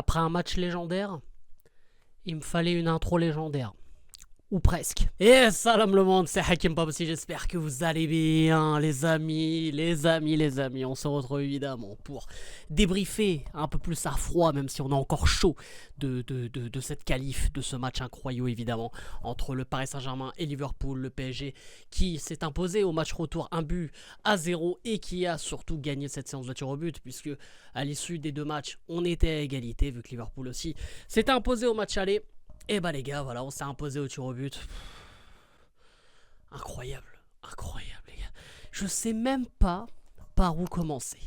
Après un match légendaire, il me fallait une intro légendaire. Ou presque. Et salam le monde, c'est Hakim Babsi, j'espère que vous allez bien les amis. On se retrouve évidemment pour débriefer un peu plus à froid, même si on est encore chaud de cette qualif, de ce match incroyable évidemment, entre le Paris Saint-Germain et Liverpool, le PSG qui s'est imposé au match retour 1-0 et qui a surtout gagné cette séance de tir au but, puisque à l'issue des deux matchs, on était à égalité, vu que Liverpool aussi s'est imposé au match aller. Et bah les gars, voilà, on s'est imposé au tir au but. Incroyable les gars. Je sais même pas par où commencer.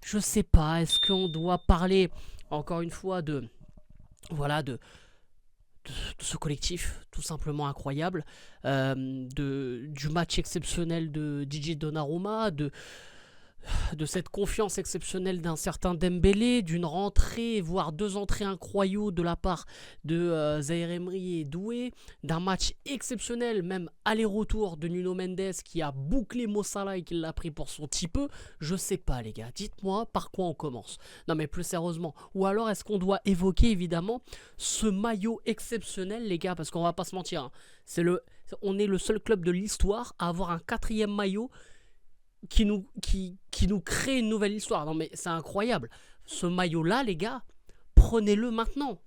Je sais pas, est-ce qu'on doit parler encore une fois de ce collectif tout simplement incroyable, du match exceptionnel de Gigi Donnarumma, de cette confiance exceptionnelle d'un certain Dembélé, d'une rentrée, voire deux entrées incroyables de la part de Zaïre Emery et Doué, d'un match exceptionnel, même aller-retour de Nuno Mendes qui a bouclé Mo Salah et qui l'a pris pour son petit peu. Je sais pas les gars, dites-moi par quoi on commence. Non mais plus sérieusement, ou alors est-ce qu'on doit évoquer évidemment ce maillot exceptionnel les gars, parce qu'on va pas se mentir, hein, on est le seul club de l'histoire à avoir un quatrième maillot qui nous crée une nouvelle histoire. Non mais c'est incroyable. Ce maillot là les gars, prenez-le maintenant.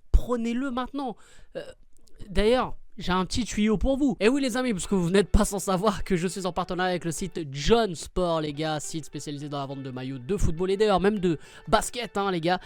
D'ailleurs, j'ai un petit tuyau pour vous. Et oui les amis, parce que vous n'êtes pas sans savoir que je suis en partenariat avec le site John Sport les gars, site spécialisé dans la vente de maillots de football et d'ailleurs même de basket hein, les gars,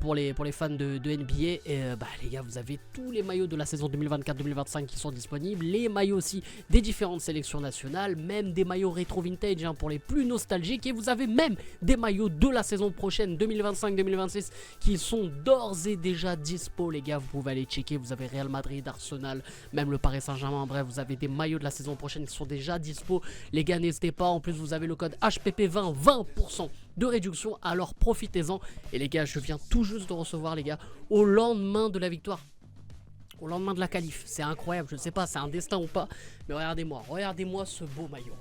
pour les fans de NBA. Et les gars, vous avez tous les maillots de la saison 2024-2025 qui sont disponibles, les maillots aussi des différentes sélections nationales, même des maillots rétro vintage hein, pour les plus nostalgiques, et vous avez même des maillots de la saison prochaine 2025-2026 qui sont d'ores et déjà dispo les gars. Vous pouvez aller checker, vous avez Real Madrid, Arsenal, même le Paris Saint-Germain. Bref, vous avez des maillots de la saison prochaine qui sont déjà dispo les gars, n'hésitez pas. En plus vous avez le code HPP20, 20% de réduction, alors profitez-en. Et les gars, je viens tout juste de recevoir les gars, au lendemain de la victoire, au lendemain de la qualif, c'est incroyable, je sais pas, c'est un destin ou pas, mais regardez-moi ce beau maillot,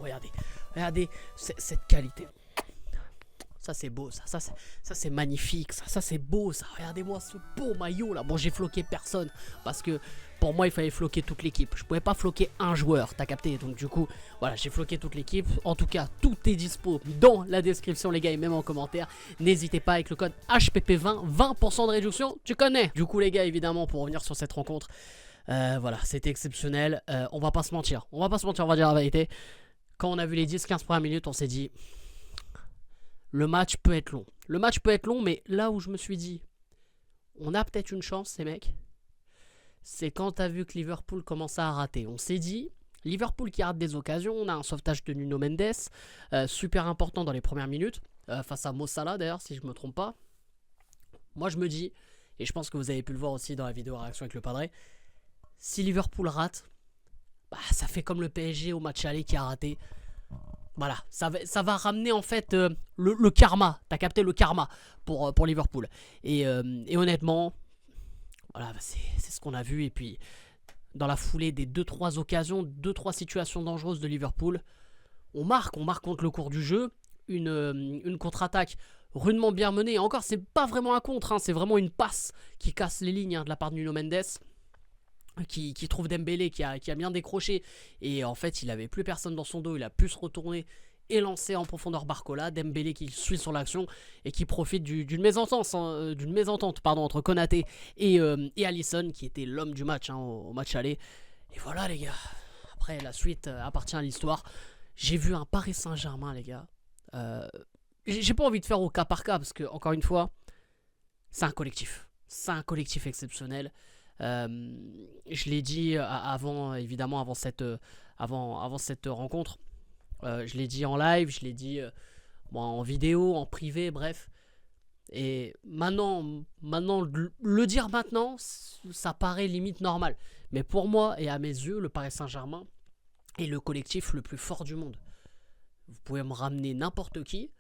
regardez cette qualité. Ça c'est beau, ça c'est magnifique, ça c'est beau, ça. Regardez-moi ce beau maillot là. Bon, j'ai floqué personne parce que pour moi il fallait floquer toute l'équipe. Je pouvais pas floquer un joueur, t'as capté. Donc du coup, voilà, j'ai floqué toute l'équipe. En tout cas, tout est dispo dans la description les gars et même en commentaire. N'hésitez pas avec le code HPP20, 20% de réduction, tu connais. Du coup les gars, évidemment, pour revenir sur cette rencontre, voilà, c'était exceptionnel. On va pas se mentir, on va dire la vérité. Quand on a vu les 10-15 premières minutes, on s'est dit... Le match peut être long, mais là où je me suis dit, on a peut-être une chance, ces mecs, c'est quand t'as vu que Liverpool commençait à rater. On s'est dit, Liverpool qui rate des occasions, on a un sauvetage de Nuno Mendes, super important dans les premières minutes, face à Mo Salah d'ailleurs, si je ne me trompe pas. Moi je me dis, et je pense que vous avez pu le voir aussi dans la vidéo réaction avec le padré, si Liverpool rate, ça fait comme le PSG au match aller qui a raté. Voilà, ça va ramener en fait le karma, t'as capté le karma pour Liverpool. Et honnêtement, voilà, c'est ce qu'on a vu. Et puis, dans la foulée des 2-3 occasions, 2-3 situations dangereuses de Liverpool, on marque contre le cours du jeu, une contre-attaque rudement bien menée. Et encore, c'est pas vraiment un contre, hein, c'est vraiment une passe qui casse les lignes hein, de la part de Nuno Mendes. Qui trouve Dembélé qui a bien décroché et en fait il avait plus personne dans son dos, il a pu se retourner et lancer en profondeur Barcola. Dembélé qui suit sur l'action et qui profite d'une mésentente entre Konaté et Alisson qui était l'homme du match hein, au match aller. Et voilà les gars, après la suite appartient à l'histoire. J'ai vu un Paris Saint-Germain les gars, j'ai pas envie de faire au cas par cas parce que encore une fois c'est un collectif exceptionnel. Je l'ai dit évidemment avant cette rencontre, je l'ai dit en live, je l'ai dit en vidéo, en privé, bref. Et maintenant le dire maintenant, ça paraît limite normal. Mais pour moi et à mes yeux, le Paris Saint-Germain est le collectif le plus fort du monde. Vous pouvez me ramener n'importe qui,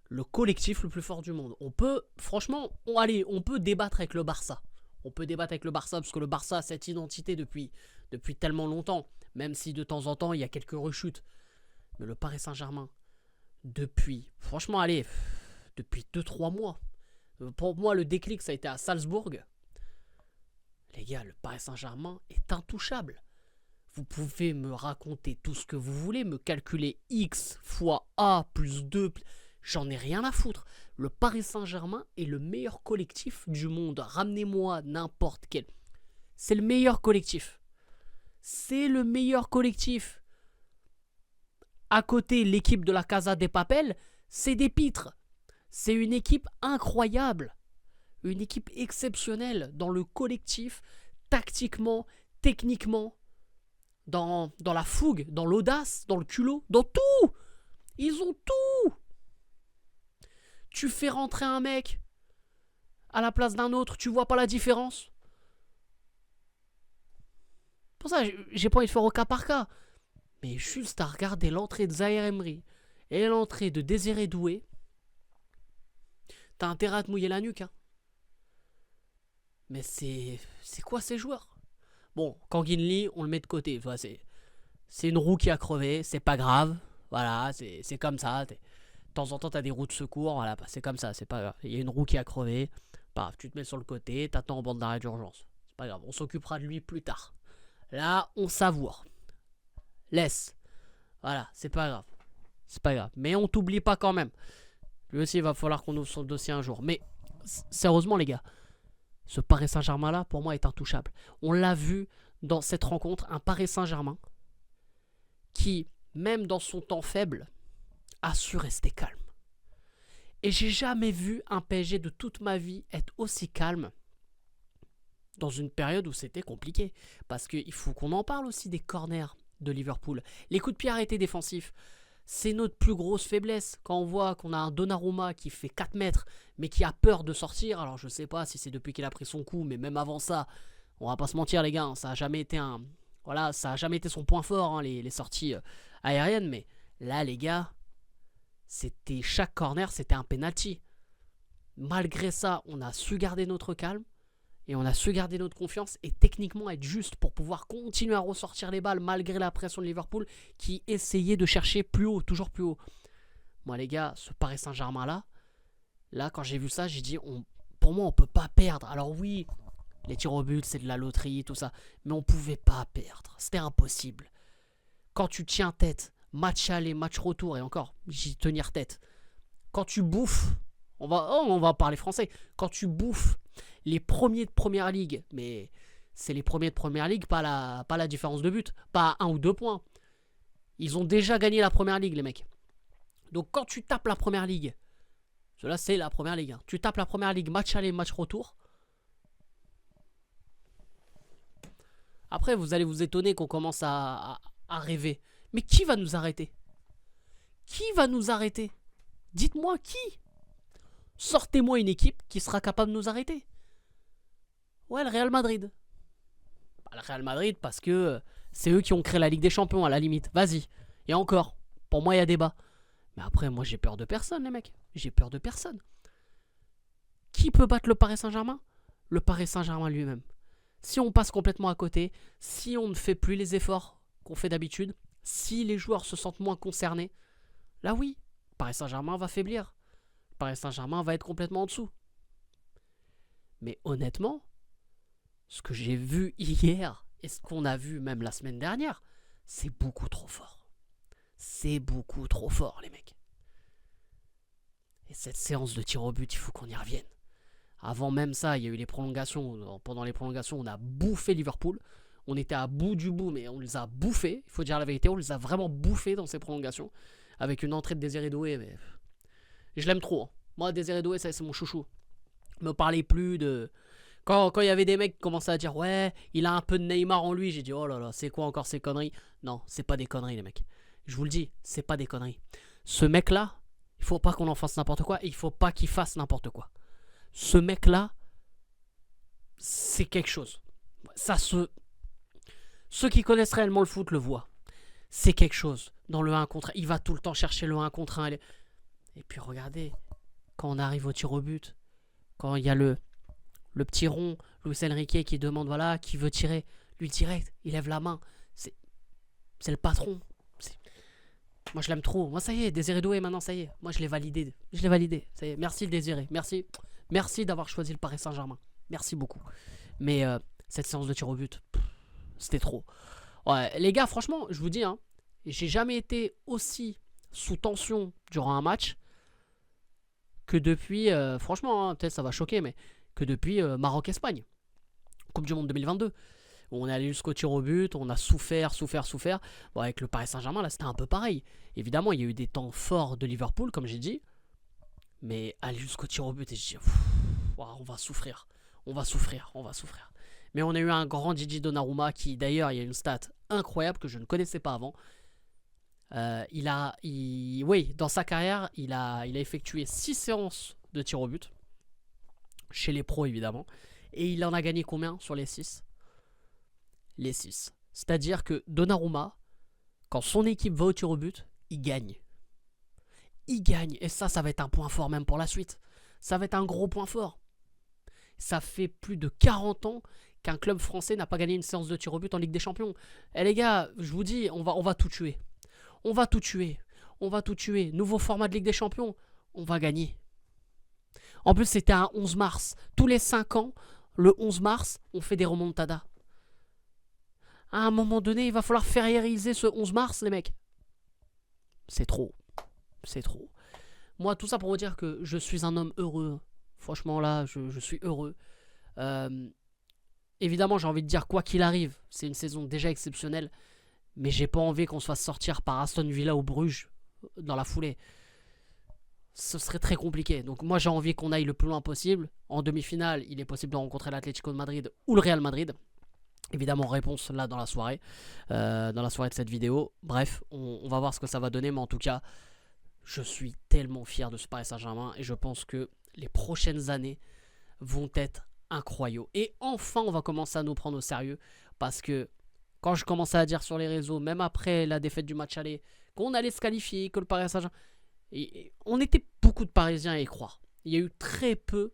le collectif le plus fort du monde. On peut, franchement, on peut débattre avec le Barça. Parce que le Barça a cette identité depuis tellement longtemps, même si de temps en temps il y a quelques rechutes. Mais le Paris Saint-Germain, depuis 2-3 mois, Pour moi, le déclic, ça a été à Salzbourg. Les gars, le Paris Saint-Germain est intouchable. Vous pouvez me raconter tout ce que vous voulez, me calculer X fois A plus 2. J'en ai rien à foutre. Le Paris Saint-Germain est le meilleur collectif du monde. Ramenez-moi n'importe quel. C'est le meilleur collectif. C'est le meilleur collectif. À côté, l'équipe de la Casa des Papel, c'est des pitres. C'est une équipe incroyable. Une équipe exceptionnelle dans le collectif, tactiquement, techniquement, dans la fougue, dans l'audace, dans le culot, dans tout. Ils ont tout. Tu fais rentrer un mec à la place d'un autre, tu vois pas la différence. Pour ça, j'ai pas envie de faire au cas par cas. Mais juste à regarder l'entrée de Zaïre Emery et l'entrée de Désiré Doué, t'as intérêt à te mouiller la nuque. Hein. Mais c'est quoi ces joueurs? Bon, Kangin Lee, on le met de côté. Enfin, c'est une roue qui a crevé, c'est pas grave. Voilà, c'est comme ça. De temps en temps, t'as des roues de secours. Voilà, c'est comme ça, c'est pas grave. Il y a une roue qui a crevé. Paf, tu te mets sur le côté, t'attends en bande d'arrêt d'urgence. C'est pas grave, on s'occupera de lui plus tard. Là, on savoure. Laisse. Voilà, c'est pas grave. C'est pas grave. Mais on t'oublie pas quand même. Lui aussi, il va falloir qu'on ouvre son dossier un jour. Mais sérieusement, les gars, ce Paris Saint-Germain là, pour moi, est intouchable. On l'a vu dans cette rencontre, un Paris Saint-Germain qui, même dans son temps faible, a su rester calme. Et j'ai jamais vu un PSG de toute ma vie être aussi calme dans une période où c'était compliqué. Parce qu'il faut qu'on en parle aussi des corners de Liverpool. Les coups de pied arrêtés défensifs, c'est notre plus grosse faiblesse. Quand on voit qu'on a un Donnarumma qui fait 4 mètres, mais qui a peur de sortir. Alors je sais pas si c'est depuis qu'il a pris son coup, mais même avant ça, on va pas se mentir les gars, hein, ça a jamais été ça a jamais été son point fort, hein, les sorties aériennes. Mais là les gars, chaque corner, c'était un penalty. Malgré ça, on a su garder notre calme. Et on a su garder notre confiance et techniquement être juste pour pouvoir continuer à ressortir les balles malgré la pression de Liverpool qui essayait de chercher plus haut, toujours plus haut. Moi les gars, ce Paris Saint-Germain là quand j'ai vu ça, j'ai dit pour moi on peut pas perdre. Alors oui, les tirs au but c'est de la loterie, tout ça, mais on pouvait pas perdre, c'était impossible. Quand tu tiens tête, match aller, match retour et encore, j'y tenir tête. Quand tu bouffes, on va parler français, quand tu bouffes les premiers de Première Ligue, mais c'est les premiers de Première Ligue, pas la différence de but, pas 1 ou 2 points. Ils ont déjà gagné la Première Ligue, les mecs. Donc quand tu tapes la Première Ligue, cela c'est la Première Ligue, hein. Tu tapes la Première Ligue, match aller, match retour. Après, vous allez vous étonner qu'on commence à rêver. Mais qui va nous arrêter? Qui va nous arrêter? Dites-moi qui? Sortez-moi une équipe qui sera capable de nous arrêter. Ouais, le Real Madrid. Le Real Madrid parce que c'est eux qui ont créé la Ligue des Champions à la limite. Vas-y. Et encore, pour moi il y a débat. Mais après, moi j'ai peur de personne les mecs. J'ai peur de personne. Qui peut battre le Paris Saint-Germain? Le Paris Saint-Germain lui-même. Si on passe complètement à côté, si on ne fait plus les efforts qu'on fait d'habitude, si les joueurs se sentent moins concernés, là oui, le Paris Saint-Germain va faiblir. Le Paris Saint-Germain va être complètement en dessous. Mais honnêtement, ce que j'ai vu hier et ce qu'on a vu même la semaine dernière, c'est beaucoup trop fort. C'est beaucoup trop fort, les mecs. Et cette séance de tir au but, il faut qu'on y revienne. Avant même ça, il y a eu les prolongations. Pendant les prolongations, on a bouffé Liverpool. On était à bout du bout, mais on les a bouffés. Il faut dire la vérité, on les a vraiment bouffés dans ces prolongations. Avec une entrée de Désiré Doué, mais je l'aime trop. Hein. Moi, Désiré Doué, c'est mon chouchou. Me parlez plus de... Quand il y avait des mecs qui commençaient à dire ouais, il a un peu de Neymar en lui, j'ai dit oh là là, c'est quoi encore ces conneries? Non, c'est pas des conneries les mecs. Je vous le dis, c'est pas des conneries. Ce mec là, il faut pas qu'on en fasse n'importe quoi et il faut pas qu'il fasse n'importe quoi. Ce mec là, c'est quelque chose. Ceux qui connaissent réellement le foot le voient. C'est quelque chose. Dans le 1 contre 1, il va tout le temps chercher le 1 contre 1. Et puis regardez, quand on arrive au tir au but, quand il y a le petit rond, Luis Enrique qui demande voilà, qui veut tirer, lui direct, il lève la main. C'est le patron. Moi je l'aime trop. Moi ça y est, Désiré Doué maintenant, ça y est. Moi je l'ai validé. Ça y est. Merci le Désiré. Merci Merci d'avoir choisi le Paris Saint-Germain. Merci beaucoup. Mais cette séance de tir au but, c'était trop. Ouais, les gars, franchement, je vous dis, hein, j'ai jamais été aussi sous tension durant un match que depuis, franchement, hein, peut-être ça va choquer, mais que depuis Maroc-Espagne. Coupe du Monde 2022. On est allé jusqu'au tir au but, on a souffert. Bon, avec le Paris Saint-Germain, là, c'était un peu pareil. Évidemment, il y a eu des temps forts de Liverpool, comme j'ai dit. Mais aller jusqu'au tir au but, et je dis, on va souffrir. Mais on a eu un grand Gigi Donnarumma qui, d'ailleurs, il y a une stat incroyable que je ne connaissais pas avant. Oui, dans sa carrière, il a effectué 6 séances de tir au but. Chez les pros, évidemment. Et il en a gagné combien sur les 6 ? Les 6. C'est-à-dire que Donnarumma, quand son équipe va au tir au but, il gagne. Il gagne. Et ça va être un point fort même pour la suite. Ça va être un gros point fort. Ça fait plus de 40 ans qu'un club français n'a pas gagné une séance de tir au but en Ligue des Champions. Eh les gars, je vous dis, on va tout tuer. On va tout tuer. Nouveau format de Ligue des Champions. On va gagner. En plus, c'était un 11 mars. Tous les 5 ans, le 11 mars, on fait des remontadas. À un moment donné, il va falloir férialiser ce 11 mars, les mecs. C'est trop. Moi, tout ça pour vous dire que je suis un homme heureux. Franchement, là, je suis heureux. Évidemment, j'ai envie de dire, quoi qu'il arrive, c'est une saison déjà exceptionnelle. Mais j'ai pas envie qu'on se fasse sortir par Aston Villa ou Bruges dans la foulée. Ce serait très compliqué. Donc moi, j'ai envie qu'on aille le plus loin possible. En demi-finale, il est possible de rencontrer l'Atlético de Madrid ou le Real Madrid. Évidemment, réponse là dans la soirée. De cette vidéo. Bref, on va voir ce que ça va donner. Mais en tout cas, je suis tellement fier de ce Paris Saint-Germain. Et je pense que les prochaines années vont être incroyables. Et enfin, on va commencer à nous prendre au sérieux. Parce que quand je commençais à dire sur les réseaux, même après la défaite du match aller, qu'on allait se qualifier, que le Paris Saint-Germain... Et on était beaucoup de Parisiens à y croire. Il y a eu très peu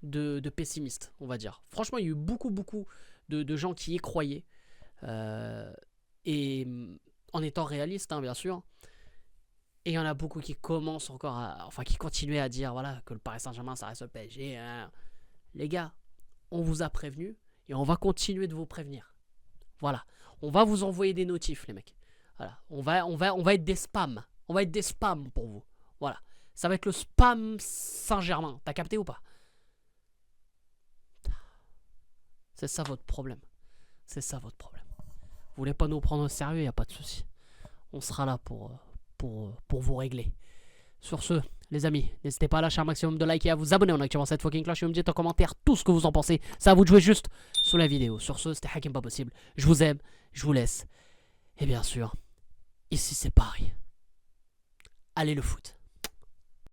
de pessimistes, on va dire. Franchement, il y a eu beaucoup de gens qui y croyaient. Et en étant réalistes, hein, bien sûr. Et il y en a beaucoup qui commencent encore qui continuaient à dire voilà, que le Paris Saint-Germain, ça reste le PSG. Hein. Les gars, on vous a prévenu et on va continuer de vous prévenir. Voilà. On va vous envoyer des notifs, les mecs. Voilà. On va être des spams. On va être des spams pour vous. Voilà. Ça va être le spam Saint-Germain. T'as capté ou pas? C'est ça votre problème. Vous voulez pas nous prendre au sérieux, y a pas de souci. On sera là pour vous régler. Sur ce, les amis, n'hésitez pas à lâcher un maximum de likes et à vous abonner en activant cette fucking cloche et me dites en commentaire tout ce que vous en pensez. Ça à vous de jouer juste sous la vidéo. Sur ce, c'était Hakim Pas Possible. Je vous aime, je vous laisse. Et bien sûr, ici c'est Paris. Allez le foot.